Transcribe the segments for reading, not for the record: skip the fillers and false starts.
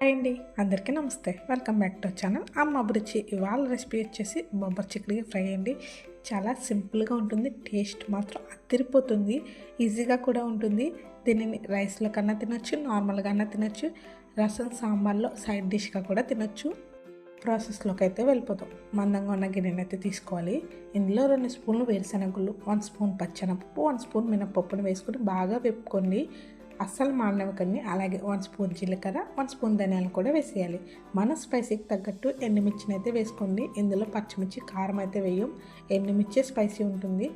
Hi అండి, అందరికీ నమస్తే. వెల్కమ్ బ్యాక్ టు ఛానల్ అమ్మ అభిరుచి. ఇవాళ రెసిపీ వచ్చేసి బొబ్బరి చిక్కుడుకాయ ఫ్రై అండి. చాలా సింపుల్గా ఉంటుంది, టేస్ట్ మాత్రం అదిరిపోతుంది, ఈజీగా కూడా ఉంటుంది. దీనిని రైస్లో కన్నా తినొచ్చు, నార్మల్గా అన్నా తినొచ్చు, రసం సాంబార్లో సైడ్ డిష్గా కూడా తినొచ్చు. ప్రాసెస్లోకి అయితే వెళ్ళిపోతాం. మందంగా ఉన్న గిన్నెని అయితే తీసుకోవాలి. ఇందులో 2 స్పూన్లు వేరుశనగుళ్ళు, 1 స్పూన్ పచ్చెనపప్పు, 1 స్పూన్ మినపప్పును వేసుకుని బాగా వేపుకోండి. అస్సలు మాడనివ్వకండి. అలాగే 1 స్పూన్ జీలకర్ర, 1 స్పూన్ ధనియాలు కూడా వేసేయాలి. మన స్పైసీకి తగ్గట్టు ఎండుమిర్చిని అయితే వేసుకోండి. ఇందులో పచ్చిమిర్చి, కారం అయితే వేయం. ఎండుమిర్చి స్పైసీ ఉంటుంది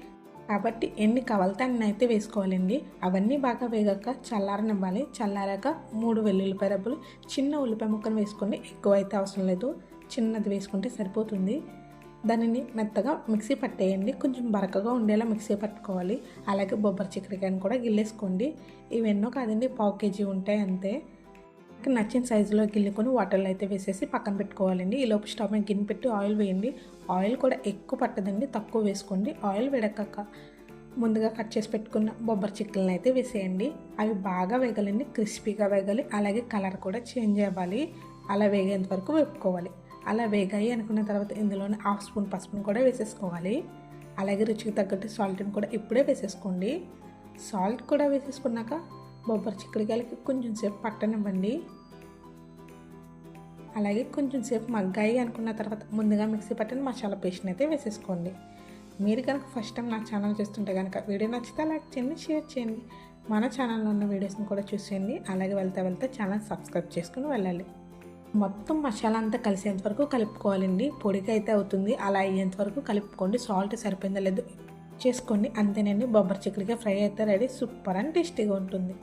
కాబట్టి ఎన్ని కావాలితే అన్ని అయితే వేసుకోవాలండి. అవన్నీ బాగా వేగాక చల్లారనివ్వాలి. చల్లారాక 3 వెల్లుల్లిపాయ రబ్బలు, చిన్న ఉల్లిపాయ ముక్కను వేసుకోండి. ఎక్కువ అయితే అవసరం లేదు, చిన్నది వేసుకుంటే సరిపోతుంది. దానిని మెత్తగా మిక్సీ పట్టేయండి. కొంచెం బరకగా ఉండేలా మిక్సీ పట్టుకోవాలి. అలాగే బొబ్బరి చిక్కుడుకాయని కూడా గిల్లేసుకోండి. ఇవెన్నో కాదండి, 1/2 కేజీ ఉంటాయి అంతే. నచ్చిన సైజులో గిల్లుకొని వాటర్లో అయితే వేసేసి పక్కన పెట్టుకోవాలండి. ఈలోపు స్టవ్ మీద గిన్నె పెట్టి ఆయిల్ వేయండి. ఆయిల్ కూడా ఎక్కువ పట్టదండి, తక్కువ వేసుకోండి. ఆయిల్ వేడెక్కాక ముందుగా కట్ చేసి పెట్టుకున్న బొబ్బరి చిక్కులను అయితే వేసేయండి. అవి బాగా వేగాలండి, క్రిస్పీగా వేగాలి. అలాగే కలర్ కూడా చేంజ్ అవ్వాలి. అలా వేగేంత వరకు వేపుకోవాలి. అలా వేగాయి అనుకున్న తర్వాత ఇందులోనే 1/2 స్పూన్ పసుపును కూడా వేసేసుకోవాలి. అలాగే రుచికి తగ్గట్టు సాల్ట్ని కూడా ఇప్పుడే వేసేసుకోండి. సాల్ట్ కూడా వేసేసుకున్నాక బొబ్బరి చిక్కుడుకాయలకి కొంచెం సేపు పట్టనివ్వండి. అలాగే కొంచెం సేపు మగ్గాయి అనుకున్న తర్వాత ముందుగా మిక్సీ పట్టిన మసాలా పేస్ట్ని అయితే వేసేసుకోండి. మీరు కనుక ఫస్ట్ టైం నా ఛానల్ చూస్తుంటే కనుక వీడియో నచ్చితే లైక్ చేయండి, షేర్ చేయండి. మన ఛానల్లో ఉన్న వీడియోస్ని కూడా చూసేయండి. అలాగే వెళ్తే ఛానల్ సబ్స్క్రైబ్ చేసుకుని వెళ్ళాలి. మొత్తం మసాలా అంతా కలిసేంత వరకు కలుపుకోవాలండి. పొడిగా అయితే అవుతుంది, అలా అయ్యేంత వరకు కలుపుకోండి. సాల్ట్ సరిపోయిందో లేదో చేసుకోండి. అంతేనండి, బొబ్బరి చిక్కుడుకాయ ఫ్రై అయితే రెడీ. సూపర్ అండ్ టేస్టీగా ఉంటుంది.